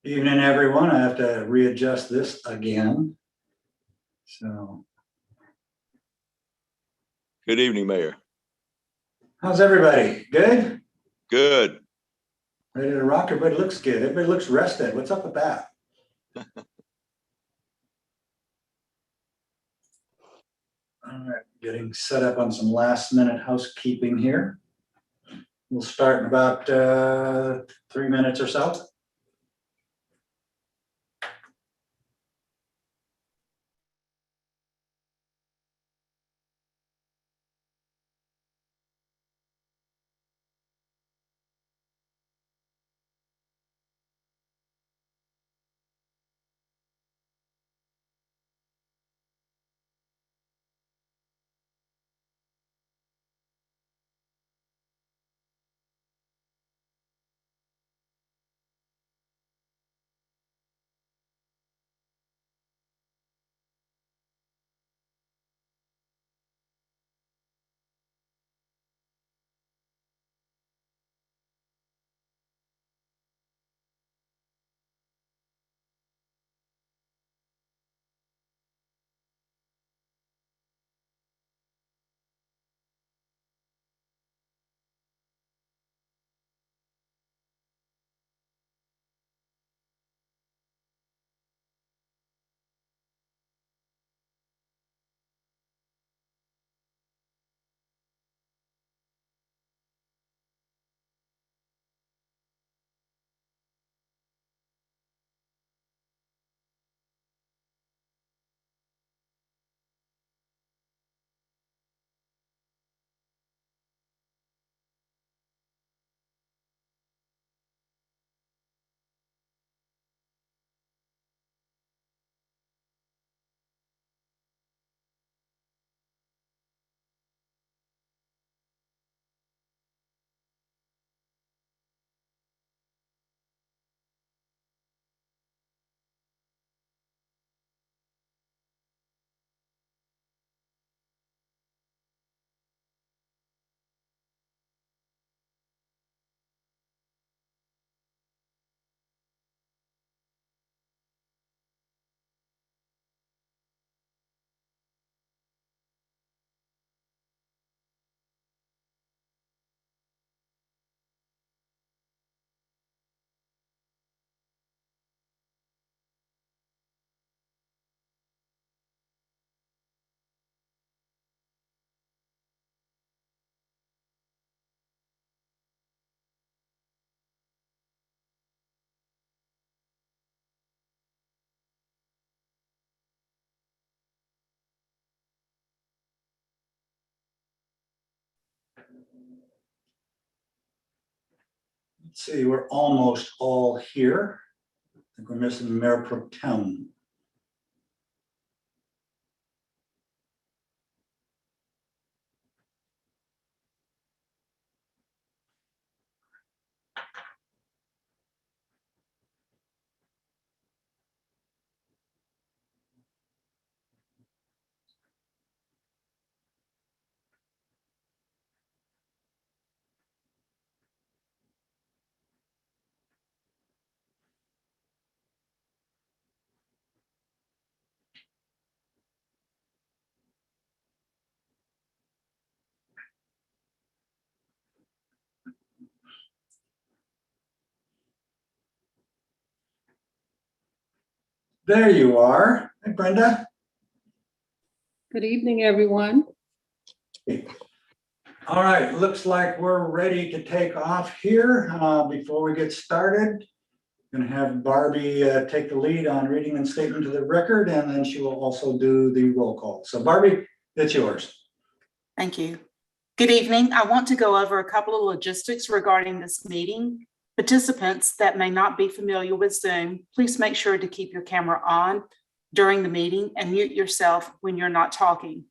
Evening, everyone. I have to readjust this again. So, Good evening, Mayor. how's everybody? Good? Good. Ready to rock? Everybody looks good. Everybody looks rested. What's up with that? All right, getting set up on some last minute housekeeping here. We'll start in about 3 minutes or so. Let's see, we're almost all here. I think we're missing Mayor Pro Tem. There you are. Hey, Brenda. Good evening, everyone. All right, looks like we're ready to take off here. Before we get started, I'm going to have Barbie take the lead on reading and statement to the record, and then she will also do the roll call. So Barbie, it's yours. Thank you. Good evening. I want to go over a couple of logistics regarding this meeting. Participants that may not be familiar with Zoom, please make sure to keep your camera on during the meeting and mute yourself when you're not talking.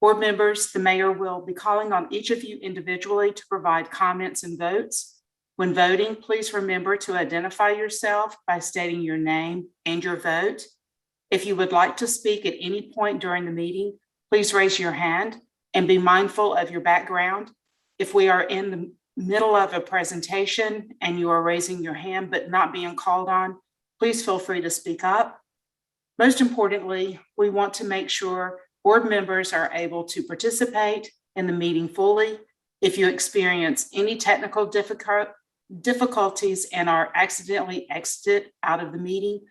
Board members, the mayor will be calling on each of you individually to provide comments and votes. When voting, please remember to identify yourself by stating your name and your vote. If you would like to speak at any point during the meeting, please raise your hand and be mindful of your background. If we are in the middle of a presentation and you are raising your hand but not being called on, please feel free to speak up. Most importantly, we want to make sure board members are able to participate in the meeting fully. If you experience any technical difficulties and are accidentally exited out of the meeting,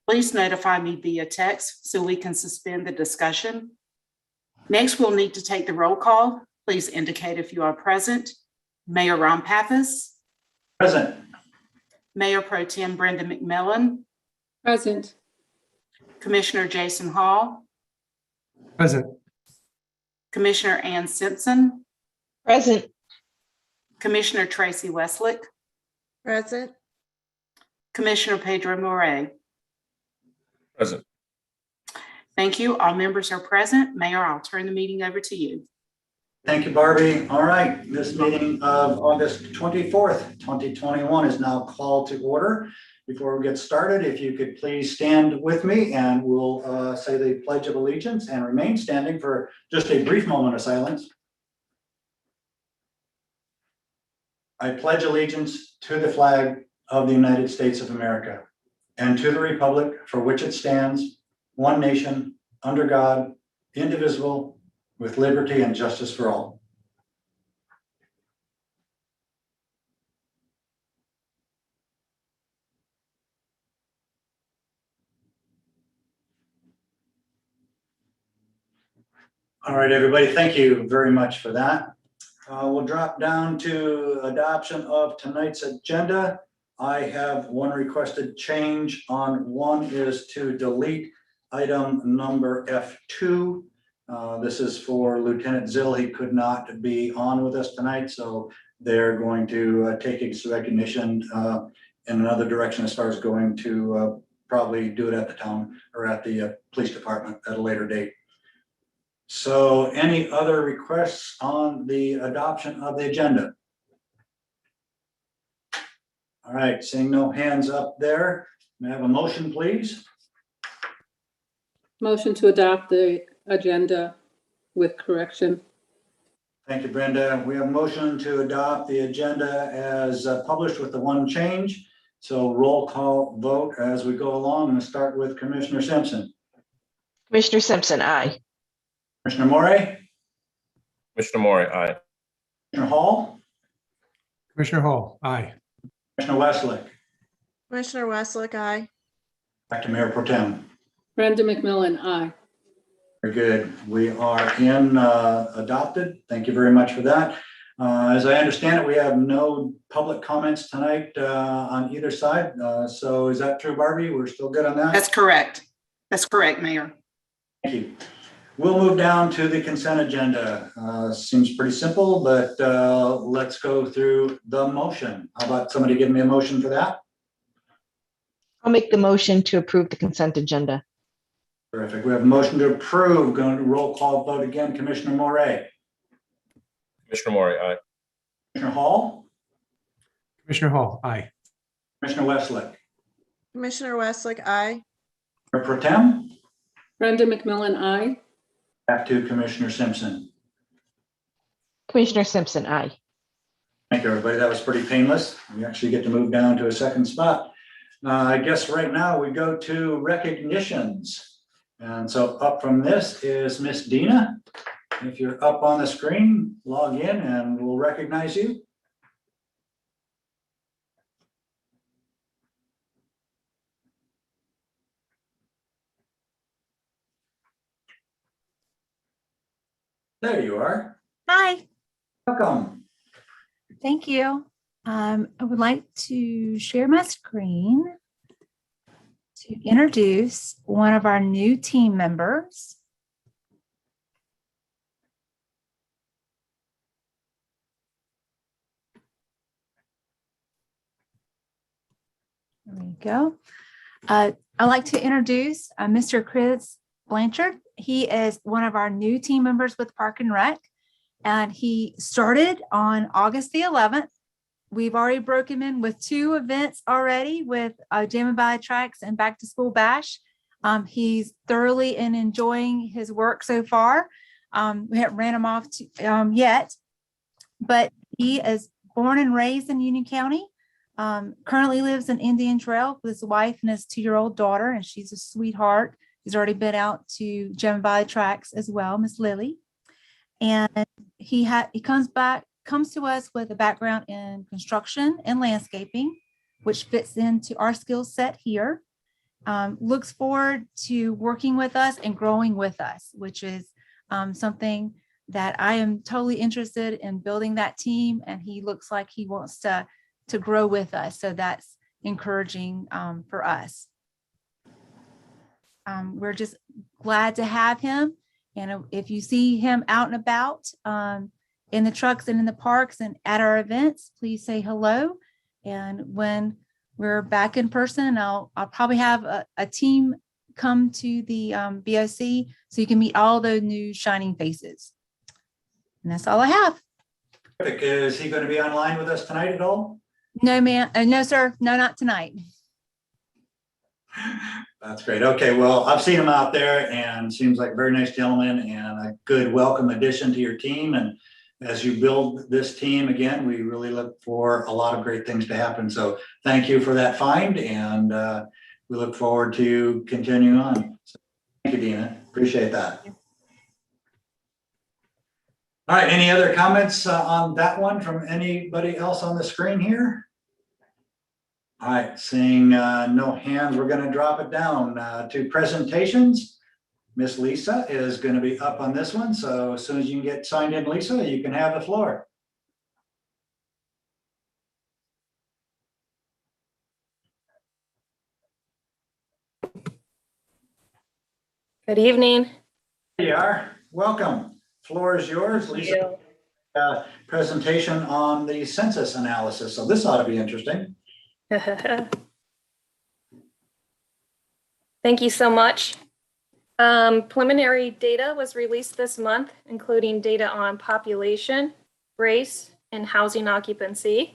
please notify me via text so we can suspend the discussion. Next, we'll need to take the roll call. Please indicate if you are present. Mayor Ron Pappas, Present. Mayor Pro Tem Brenda McMillan, Present. Commissioner Jason Hall, Present. Commissioner Ann Simpson, Present. Commissioner Tracy Westlick, Present. Commissioner Pedro Morey. Present. Thank you. All members are present. Mayor, I'll turn the meeting over to you. Thank you, Barbie. All right, this meeting of August 24th, 2021 is now called to order. Before we get started, if you could please stand with me and we'll say the Pledge of Allegiance and remain standing for just a brief moment of silence. I pledge allegiance to the flag of the United States of America and to the republic for which it stands, one nation, under God, indivisible, with liberty and justice for all. All right, everybody, thank you very much for that. We'll drop down to adoption of tonight's agenda. I have one requested change on one is to delete item number F2. This is for Lieutenant Zill. He could not be on with us tonight, so they're going to take his recognition in another direction as far as going to probably do it at the town or at the police department at a later date. So any other requests on the adoption of the agenda? All right, seeing no hands up there, may I have a motion, please? Motion to adopt the agenda with correction. Thank you, Brenda. We have a motion to adopt the agenda as published with the one change. So roll call vote as we go along. We'll start with Commissioner Simpson. Commissioner Simpson, aye. Commissioner Morey, Commissioner Morey, aye. Commissioner Hall, Commissioner Hall, aye. Commissioner Westlick, Commissioner Westlick, aye. back to Mayor Pro Tem. Brenda McMillan, aye. Very good. We are in adopted. Thank you very much for that. As I understand it, we have no public comments tonight on either side. So is that true, Barbie? We're still good on that? That's correct. That's correct, Mayor. Thank you. We'll move down to the consent agenda. Seems pretty simple, but let's go through the motion. How about somebody give me a motion for that? I'll make the motion to approve the consent agenda. Terrific. We have a motion to approve. Going to roll call vote again. Commissioner Morey, Commissioner Morey, aye. Commissioner Hall, Commissioner Hall, aye. Commissioner Westlick, Commissioner Westlick, aye. Mayor Pro Tem, Brenda McMillan, aye. back to Commissioner Simpson. Commissioner Simpson, aye. Thank you, everybody. That was pretty painless. We actually get to move down to a second spot. I guess right now we go to recognitions. And so up from this is Miss Dina. If you're up on the screen, log in and we'll recognize you. There you are. Hi, Welcome. thank you. I would like to share my screen to introduce one of our new team members. There we go. I'd like to introduce Mr. Chris Blanchard. He is one of our new team members with Park and Rec, and he started on August the 11th. We've already broken him in with 2 events already with Jammin' Valley Tracks and Back to School Bash. He's thoroughly enjoying his work so far. We haven't ran him off yet, but he is born and raised in Union County, currently lives in Indian Trail with his wife and his 2-year-old daughter, and she's a sweetheart. He's already been out to Gem Valley Tracks as well, Miss Lily. And he comes to us with a background in construction and landscaping, which fits into our skill set here. Looks forward to working with us and growing with us, which is something that I am totally interested in, building that team. And he looks like he wants to grow with us. So that's encouraging for us. We're just glad to have him. And if you see him out and about in the trucks and in the parks and at our events, please say hello. And when we're back in person, I'll probably have a team come to the BOC so you can meet all those new shining faces. And that's all I have. Terrific. Is he going to be online with us tonight at all? No, ma'am. No, sir. No, not tonight. That's great. Okay, well, I've seen him out there and seems like a very nice gentleman and a good welcome addition to your team. And as you build this team again, we really look for a lot of great things to happen. So thank you for that find, and we look forward to continuing on. So thank you, Dina. Appreciate that. All right, any other comments on that one from anybody else on the screen here? All right, seeing no hands, we're going to drop it down to presentations. Miss Lisa is going to be up on this one. So as soon as you can get signed in, Lisa, you can have the floor. Good evening. There you are. Welcome. Floor is yours, Lisa. Presentation on the census analysis. So this ought to be interesting. Thank you so much. Preliminary data was released this month, including data on population, race, and housing occupancy.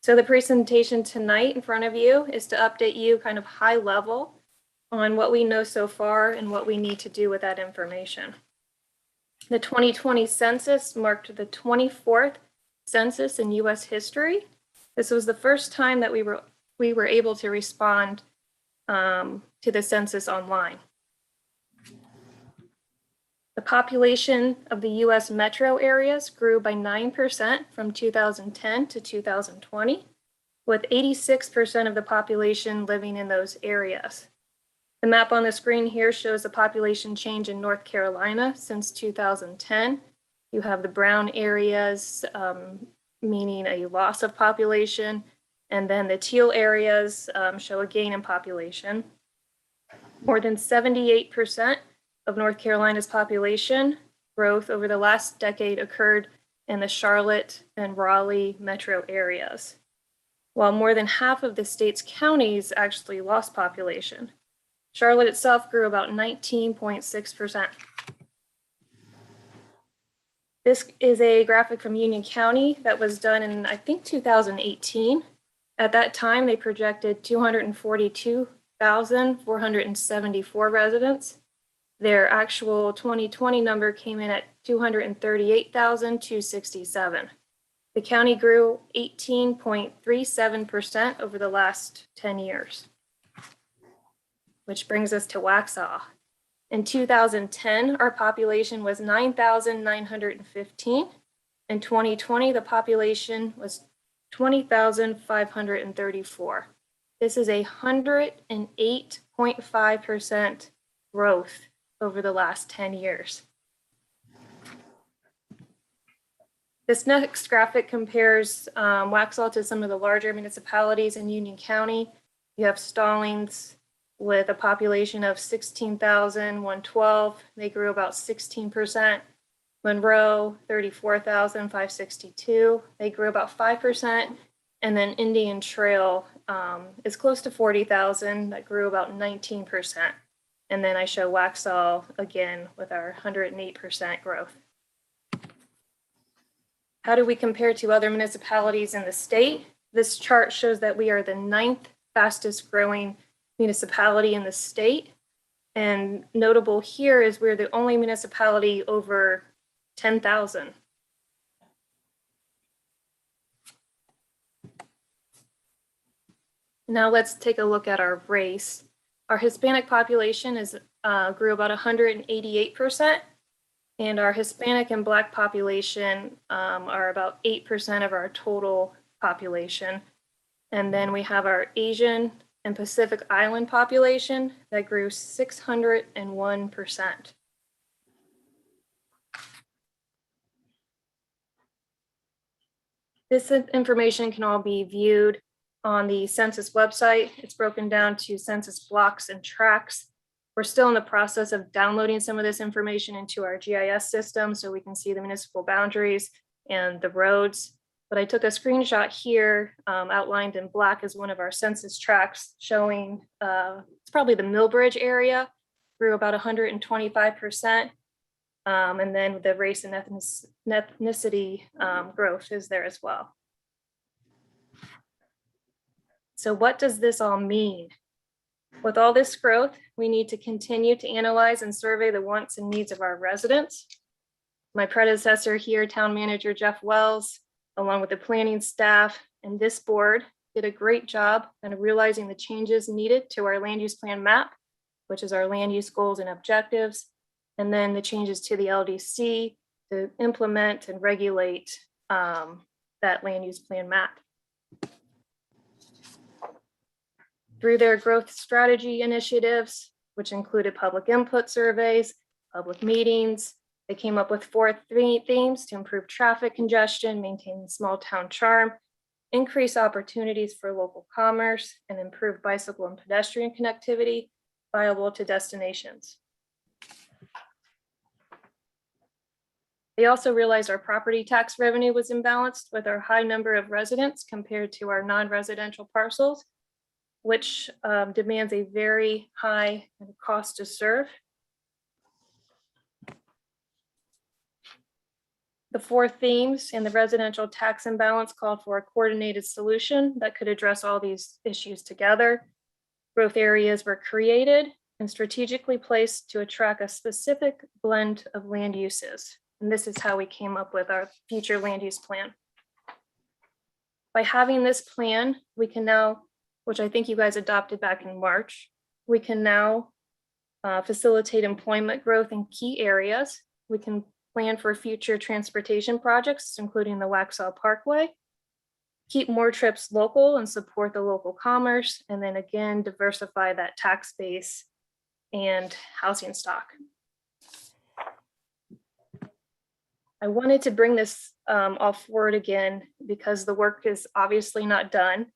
So the presentation tonight in front of you is to update you kind of high level on what we know so far and what we need to do with that information. The 2020 census marked the 24th census in US history. This was the first time that we were able to respond to the census online. The population of the US metro areas grew by 9% from 2010 to 2020, with 86% of the population living in those areas. The map on the screen here shows the population change in North Carolina since 2010. You have the brown areas, meaning a loss of population, and then the teal areas show a gain in population. More than 78% of North Carolina's population growth over the last decade occurred in the Charlotte and Raleigh metro areas, while more than half of the state's counties actually lost population. Charlotte itself grew about 19.6%. This is a graphic from Union County that was done in, I think, 2018. At that time, they projected 242,474 residents. Their actual 2020 number came in at 238,267. The county grew 18.37% over the last 10 years. Which brings us to Waxhaw. In 2010, our population was 9,915. In 2020, the population was 20,534. This is 108.5% growth over the last 10 years. This next graphic compares Waxhaw to some of the larger municipalities in Union County. You have Stallings with a population of 16,112. They grew about 16%. Monroe, 34,562. They grew about 5%. And then Indian Trail is close to 40,000. That grew about 19%. And then I show Waxhaw again with our 108% growth. How do we compare to other municipalities in the state? This chart shows that we are the 9th fastest growing municipality in the state. And notable here is we're the only municipality over 10,000. Now let's take a look at our race. Our Hispanic population grew about 188%, and our Hispanic and Black population are about 8% of our total population. And then we have our Asian and Pacific Island population that grew 601%. This information can all be viewed on the Census website. It's broken down to census blocks and tracts. We're still in the process of downloading some of this information into our GIS system so we can see the municipal boundaries and the roads. But I took a screenshot here outlined in black as one of our census tracts showing it's probably the Millbridge area, grew about 125%. And then the race and ethnicity growth is there as well. So what does this all mean? With all this growth, we need to continue to analyze and survey the wants and needs of our residents. My predecessor here, Town Manager Jeff Wells, along with the planning staff and this board, did a great job in realizing the changes needed to our land use plan map, which is our land use goals and objectives, and then the changes to the LDC to implement and regulate that land use plan map. Through their growth strategy initiatives, which included public input surveys, public meetings, they came up with 4 themes to improve traffic congestion, maintain small town charm, increase opportunities for local commerce, and improve bicycle and pedestrian connectivity viable to destinations. They also realized our property tax revenue was imbalanced with our high number of residents compared to our non-residential parcels, which demands a very high cost to serve. The 4 themes in the residential tax imbalance called for a coordinated solution that could address all these issues together. Growth areas were created and strategically placed to attract a specific blend of land uses. And this is how we came up with our future land use plan. By having this plan, we can now, which I think you guys adopted back in March, we can now facilitate employment growth in key areas. We can plan for future transportation projects, including the Waxhaw Parkway, keep more trips local and support the local commerce, and then again, diversify that tax base and housing stock. I wanted to bring this all forward again because the work is obviously not done.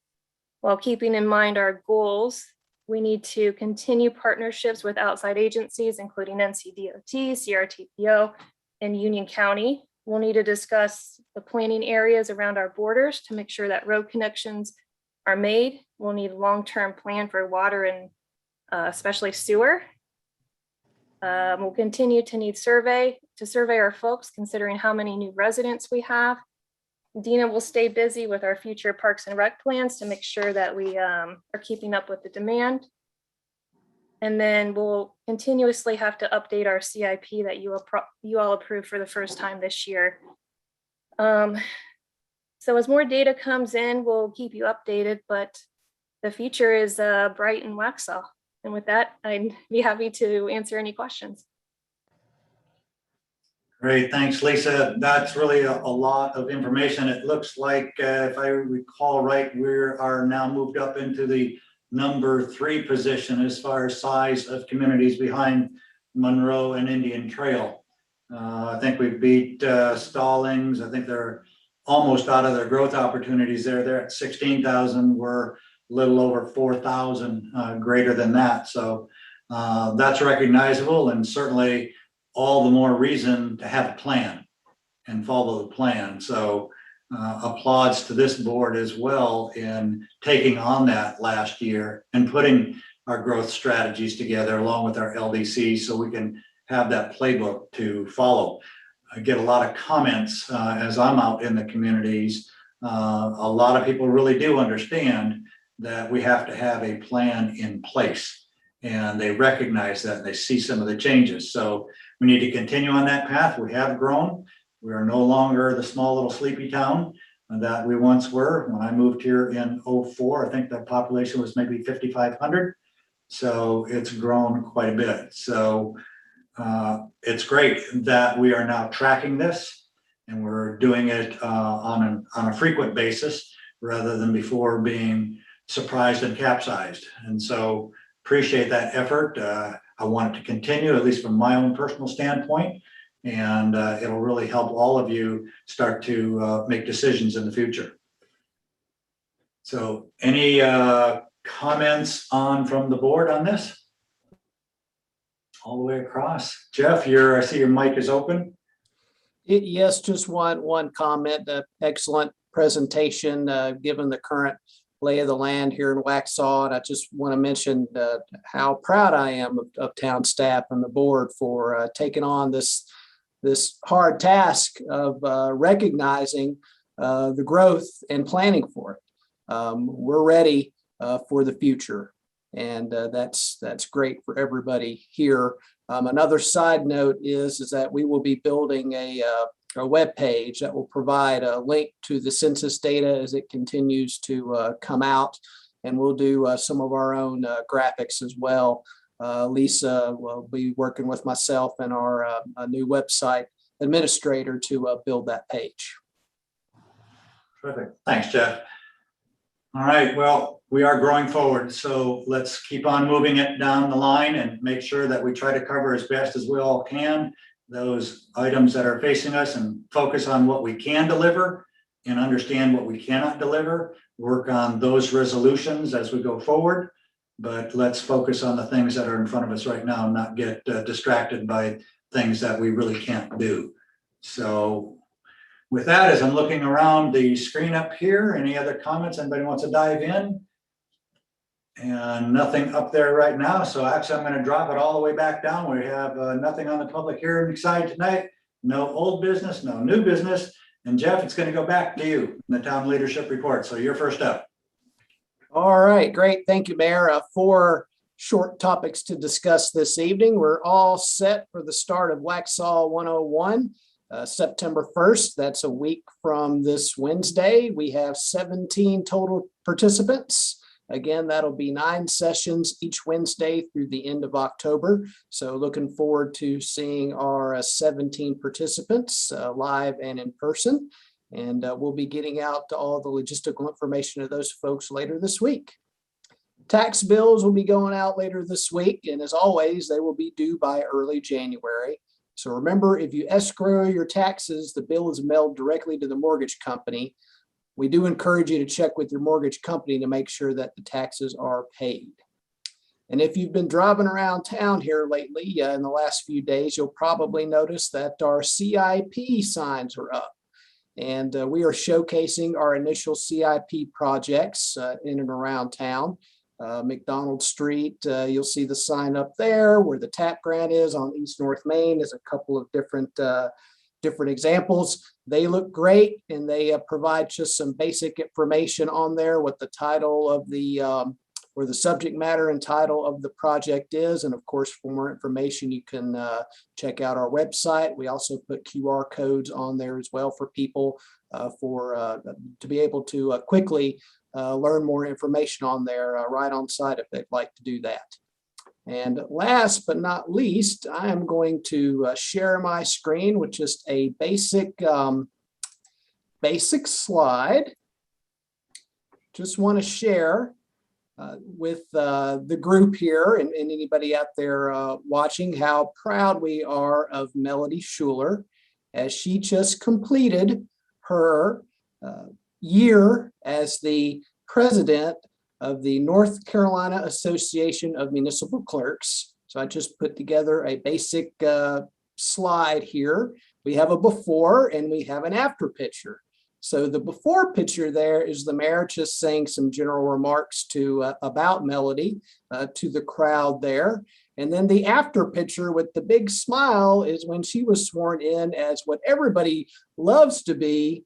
While keeping in mind our goals, we need to continue partnerships with outside agencies, including NCDOT, CRTPO, and Union County. We'll need to discuss the planning areas around our borders to make sure that road connections are made. We'll need a long-term plan for water and especially sewer. We'll continue to need survey our folks, considering how many new residents we have. Dina will stay busy with our future Parks and Rec plans to make sure that we are keeping up with the demand. And then we'll continuously have to update our CIP that you all approved for the first time this year. So as more data comes in, we'll keep you updated, but the future is bright in Waxhaw. And with that, I'd be happy to answer any questions. Great, thanks, Lisa. That's really a lot of information. It looks like, if I recall right, we are now moved up into the number 3 position as far as size of communities behind Monroe and Indian Trail. I think we beat Stallings. I think they're almost out of their growth opportunities there. They're at 16,000. We're a little over 4,000 greater than that. So that's recognizable, and certainly all the more reason to have a plan and follow the plan. So applauds to this board as well in taking on that last year and putting our growth strategies together along with our LDC so we can have that playbook to follow. I get a lot of comments as I'm out in the communities. A lot of people really do understand that we have to have a plan in place, and they recognize that and they see some of the changes. So we need to continue on that path. We have grown. We are no longer the small little sleepy town. that we once were. When I moved here in '04, I think the population was maybe 5,500. So it's grown quite a bit. So it's great that we are now tracking this and we're doing it on a frequent basis rather than before being surprised and capsized. And so appreciate that effort. I want it to continue, at least from my own personal standpoint. And it'll really help all of you start to make decisions in the future. So any comments from the board on this? All the way across. Jeff, I see your mic is open. Yes, just one comment. Excellent presentation, given the current lay of the land here in Waxhaw. And I just want to mention how proud I am of town staff and the board for taking on this hard task of recognizing the growth and planning for it. We're ready for the future, and that's great for everybody here. Another side note is that we will be building a web page that will provide a link to the census data as it continues to come out, and we'll do some of our own graphics as well. Lisa will be working with myself and our new website administrator to build that page. Terrific. Thanks, Jeff. All right, well, we are growing forward, so let's keep on moving it down the line and make sure that we try to cover as best as we all can those items that are facing us and focus on what we can deliver and understand what we cannot deliver, work on those resolutions as we go forward. But let's focus on the things that are in front of us right now and not get distracted by things that we really can't do. So with that, as I'm looking around the screen up here, any other comments? Anybody wants to dive in? And nothing up there right now. So actually, I'm going to drop it all the way back down. We have nothing on the public hearing side tonight. No old business, no new business. And Jeff, it's going to go back to you in the town leadership report. So you're first up. All right, great. Thank you, Mayor. 4 short topics to discuss this evening. We're all set for the start of Waxhaw 101. September 1st, that's a week from this Wednesday. We have 17 total participants. Again, that'll be 9 sessions each Wednesday through the end of October. So looking forward to seeing our 17 participants live and in person. And we'll be getting out to all the logistical information of those folks later this week. Tax bills will be going out later this week. And as always, they will be due by early January. So remember, if you escrow your taxes, the bill is mailed directly to the mortgage company. We do encourage you to check with your mortgage company to make sure that the taxes are paid. And if you've been driving around town here lately in the last few days, you'll probably notice that our CIP signs are up. And we are showcasing our initial CIP projects in and around town. McDonald Street, you'll see the sign up there where the TAP grant is on East North Main. There's a couple of different examples. They look great, and they provide just some basic information on there, what the title of the or the subject matter and title of the project is. And of course, for more information, you can check out our website. We also put QR codes on there as well for people to be able to quickly learn more information on there right on site if they'd like to do that. And last but not least, I am going to share my screen with just a basic slide. Just want to share with the group here and anybody out there watching how proud we are of Melody Schuler as she just completed her year as the president of the North Carolina Association of Municipal Clerks. So I just put together a basic slide here. We have a before and we have an after picture. So the before picture there is the mayor just saying some general remarks about Melody to the crowd there. And then the after picture with the big smile is when she was sworn in as what everybody loves to be,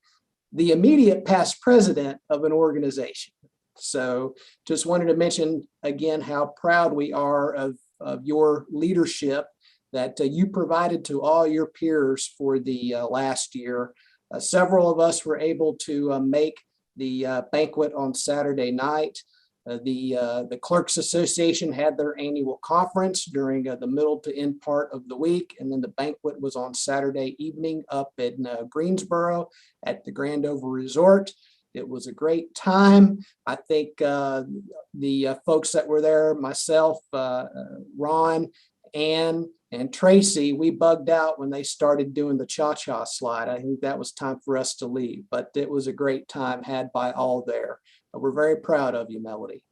the immediate past president of an organization. So just wanted to mention again how proud we are of your leadership that you provided to all your peers for the last year. Several of us were able to make the banquet on Saturday night. The Clerks Association had their annual conference during the middle to end part of the week, and then the banquet was on Saturday evening up in Greensboro at the Grand Over Resort. It was a great time. I think the folks that were there, myself, Ron, Ann, and Tracy, we bugged out when they started doing the cha-cha slide. I think that was time for us to leave, but it was a great time had by all there. We're very proud of you, Melody.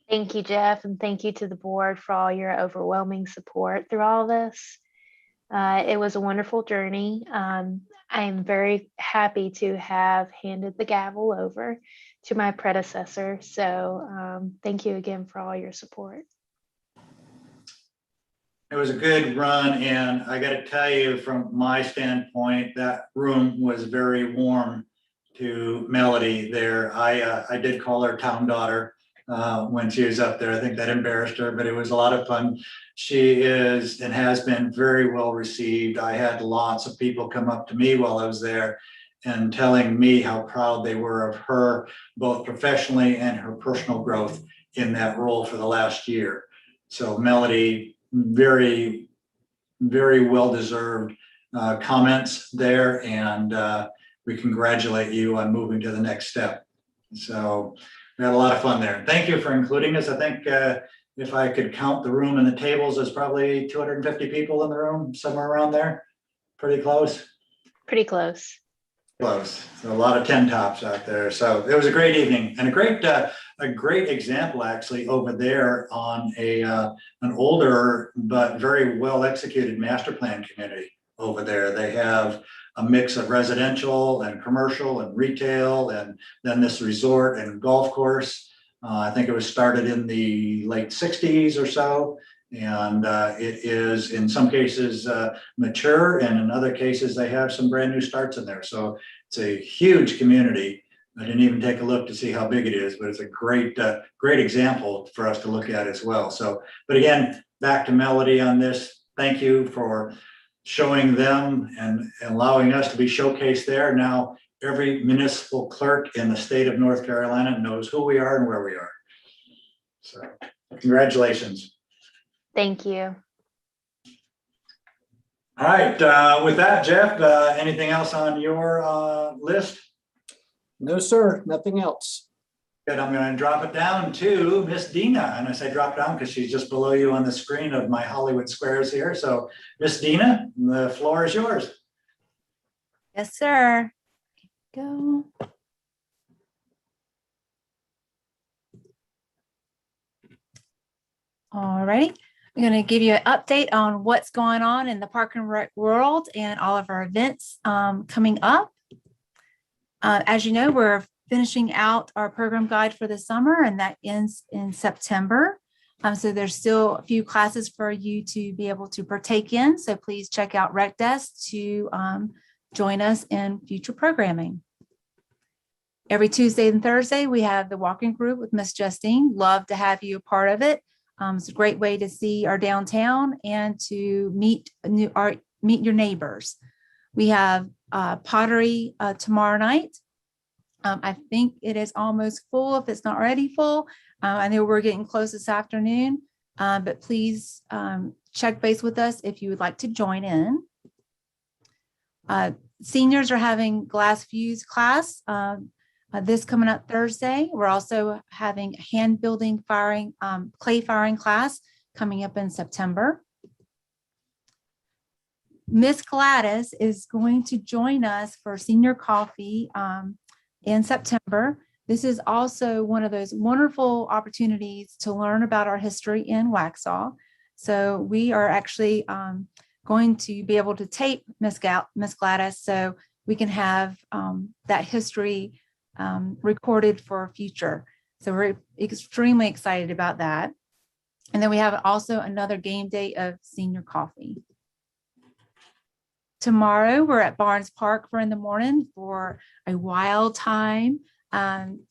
Thank you, Jeff, and thank you to the board for all your overwhelming support through all this. It was a wonderful journey. I am very happy to have handed the gavel over to my predecessor. So thank you again for all your support. It was a good run, and I got to tell you, from my standpoint, that room was very warm to Melody there. I did call her town daughter when she was up there. I think that embarrassed her, but it was a lot of fun. She is and has been very well received. I had lots of people come up to me while I was there and telling me how proud they were of her, both professionally and her personal growth in that role for the last year. So Melody, very, very well-deserved comments there, and we congratulate you on moving to the next step. So we had a lot of fun there. Thank you for including us. I think if I could count the room and the tables, there's probably 250 people in the room, somewhere around there. Pretty close. Pretty close. Close. So a lot of 10 tops out there. So it was a great evening and a great example actually over there on an older but very well executed master plan community over there. They have a mix of residential and commercial and retail, and then this resort and golf course. I think it was started in the late 60s or so. And it is in some cases mature, and in other cases they have some brand new starts in there. So it's a huge community. I didn't even take a look to see how big it is, but it's a great example for us to look at as well. So, but again, back to Melody on this. Thank you for showing them and allowing us to be showcased there. Now every municipal clerk in the state of North Carolina knows who we are and where we are. So congratulations. Thank you. All right, with that, Jeff, anything else on your list? No, sir, nothing else. Good, I'm going to drop it down to Miss Dina. And I say drop down because she's just below you on the screen of my Hollywood squares here. So Miss Dina, the floor is yours. Yes, sir. Go. All righty. I'm going to give you an update on what's going on in the Park and Rec world and all of our events coming up. As you know, we're finishing out our program guide for the summer, and that ends in September. So there's still a few classes for you to be able to partake in. So please check out Rec Desk to join us in future programming. Every Tuesday and Thursday, we have the walking group with Miss Justine. Love to have you a part of it. It's a great way to see our downtown and to meet your neighbors. We have pottery tomorrow night. I think it is almost full if it's not already full. I know we're getting close this afternoon, but please check base with us if you would like to join in. Seniors are having glass fuse class this coming up Thursday. We're also having hand building firing, clay firing class coming up in September. Miss Gladys is going to join us for senior coffee in September. This is also one of those wonderful opportunities to learn about our history in Waxhaw. So we are actually going to be able to tape Miss Gladys so we can have that history recorded for future. So we're extremely excited about that. And then we have also another game day of senior coffee. Tomorrow we're at Barnes Park in the morning for a wild time.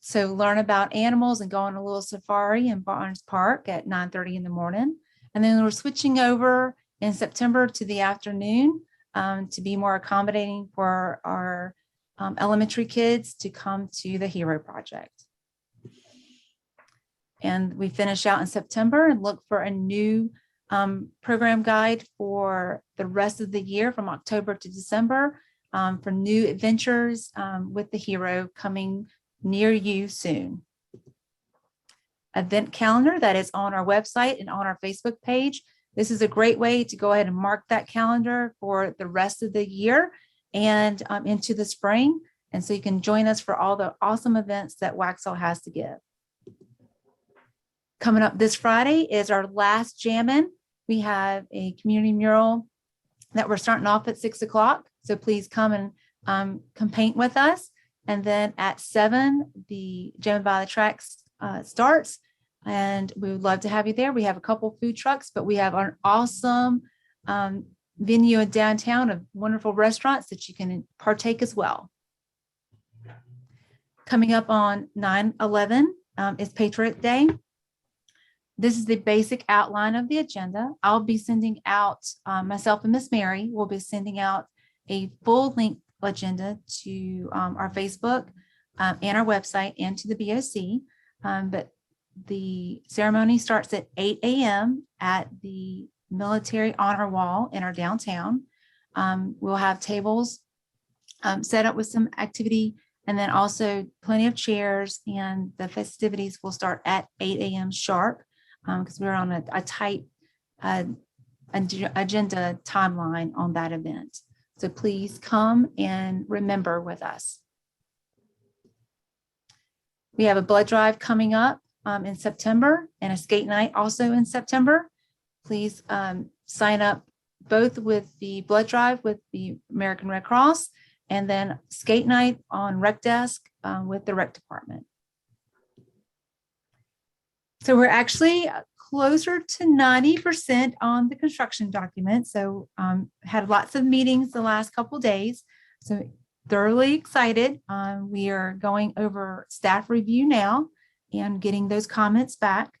So learn about animals and go on a little safari in Barnes Park at 9:30 in the morning. And then we're switching over in September to the afternoon to be more accommodating for our elementary kids to come to the Hero Project. And we finish out in September and look for a new program guide for the rest of the year from October to December for new adventures with the Hero coming near you soon. Event calendar that is on our website and on our Facebook page. This is a great way to go ahead and mark that calendar for the rest of the year and into the spring. And so you can join us for all the awesome events that Waxhaw has to give. Coming up this Friday is our last Jammin'. We have a community mural that we're starting off at 6 o'clock. So please come and come paint with us. And then at 7, the Jammin' by the Tracks starts. And we would love to have you there. We have a couple food trucks, but we have an awesome venue in downtown of wonderful restaurants that you can partake as well. Coming up on 9/11 is Patriot Day. This is the basic outline of the agenda. I'll be sending out, myself and Miss Mary will be sending out a full length agenda to our Facebook and our website and to the BOC. But the ceremony starts at 8 a.m. at the Military Honor Wall in our downtown. We'll have tables set up with some activity, and then also plenty of chairs, and the festivities will start at 8 a.m. sharp because we're on a tight agenda timeline on that event. So please come and remember with us. We have a blood drive coming up in September and a skate night also in September. Please sign up both with the blood drive with the American Red Cross and then skate night on Rec Desk with the Rec Department. So we're actually closer to 90% on the construction document. So had lots of meetings the last couple of days. So thoroughly excited. We are going over staff review now and getting those comments back.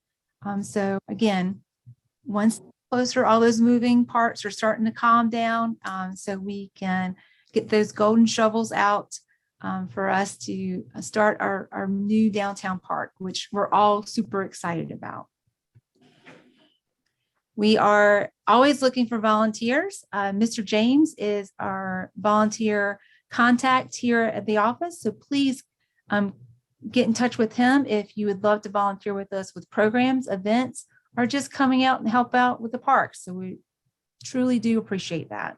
So again, once closer, all those moving parts are starting to calm down so we can get those golden shovels out for us to start our new downtown park, which we're all super excited about. We are always looking for volunteers. Mr. James is our volunteer contact here at the office. So please get in touch with him if you would love to volunteer with us with programs, events, or just coming out and help out with the park. So we truly do appreciate that.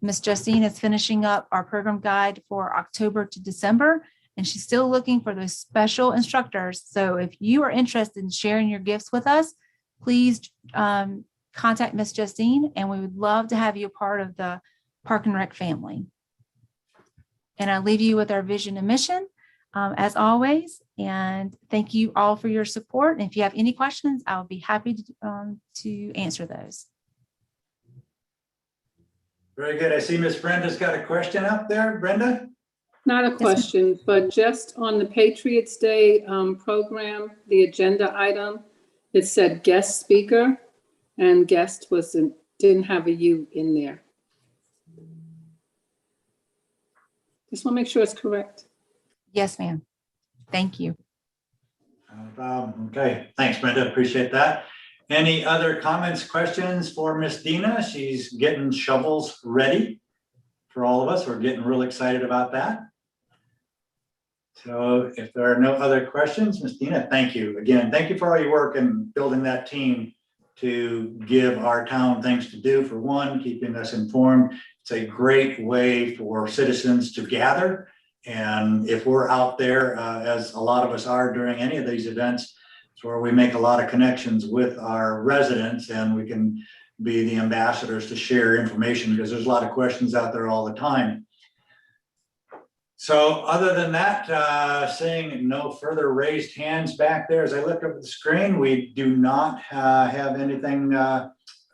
Miss Justine is finishing up our program guide for October to December, and she's still looking for those special instructors. So if you are interested in sharing your gifts with us, please contact Miss Justine, and we would love to have you a part of the Park and Rec family. And I'll leave you with our vision and mission as always. And thank you all for your support. And if you have any questions, I'll be happy to answer those. Very good. I see Miss Brenda's got a question up there. Brenda? Not a question, but just on the Patriots Day program, the agenda item, it said guest speaker, and guest didn't have a U in there. Just want to make sure it's correct. Yes, ma'am. Thank you. Okay, thanks, Brenda. Appreciate that. Any other comments, questions for Miss Dina? She's getting shovels ready for all of us. We're getting real excited about that. So if there are no other questions, Miss Dina, thank you. Again, thank you for all your work in building that team to give our town things to do. For one, keeping us informed. It's a great way for citizens to gather. And if we're out there, as a lot of us are during any of these events, it's where we make a lot of connections with our residents, and we can be the ambassadors to share information, because there's a lot of questions out there all the time. So other than that, seeing no further raised hands back there, as I look up at the screen, we do not have anything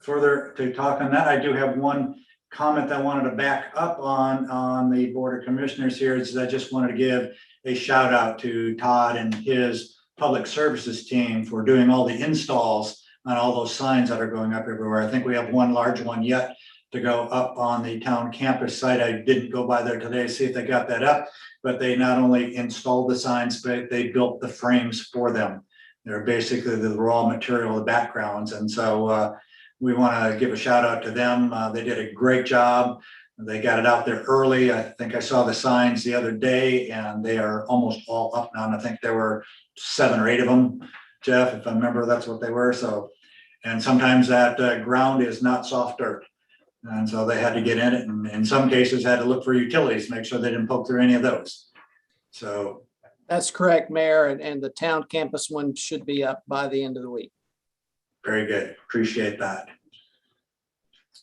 further to talk on that. I do have one comment I wanted to back up on the Board of Commissioners here. Is I just wanted to give a shout out to Todd and his public services team for doing all the installs on all those signs that are going up everywhere. I think we have one large one yet to go up on the town campus site. I didn't go by there today to see if they got that up, but they not only installed the signs, but they built the frames for them. They're basically the raw material, the backgrounds. And so we want to give a shout out to them. They did a great job. They got it out there early. I think I saw the signs the other day and they are almost all up now. And I think there were 7 or 8 of them, Jeff, if I remember, that's what they were. So, and sometimes that ground is not soft dirt. And so they had to get in it and in some cases had to look for utilities, make sure they didn't poke through any of those. So. That's correct, Mayor, and the town campus one should be up by the end of the week. Very good. Appreciate that.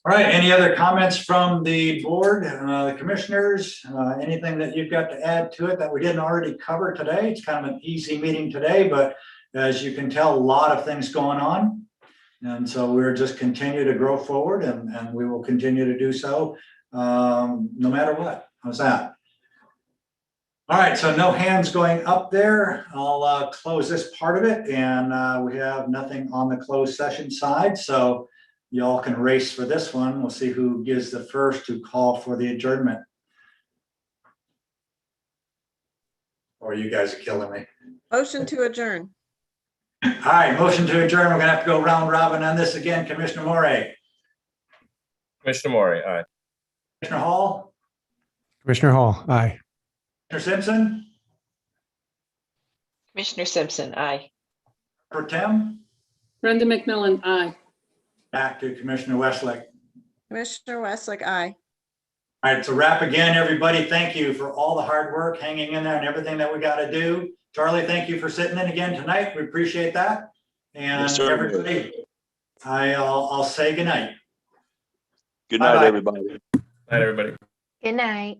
All right, any other comments from the board, the commissioners, anything that you've got to add to it that we didn't already cover today? It's kind of an easy meeting today, but as you can tell, a lot of things going on. And so we're just continue to grow forward and we will continue to do so no matter what. How's that? All right, so no hands going up there. I'll close this part of it and we have nothing on the closed session side. So y'all can race for this one. We'll see who gives the first to call for the adjournment. Or you guys are killing me. Motion to adjourn. All right, motion to adjourn. We're gonna have to go round robin on this again. Commissioner Morey, Commissioner Morey, aye. Commissioner Hall, Commissioner Hall, aye. Commissioner Simpson, Commissioner Simpson, aye. Pro Tem, Brenda McMillan, aye. back to Commissioner Westlake. Commissioner Westlake, aye. All right, it's a wrap again, everybody. Thank you for all the hard work, hanging in there and everything that we got to do. Charlie, thank you for sitting in again tonight. We appreciate that. And Yes, sir. everybody, I'll say goodnight. Good night, Bye-bye. everybody. Night, everybody. Good night.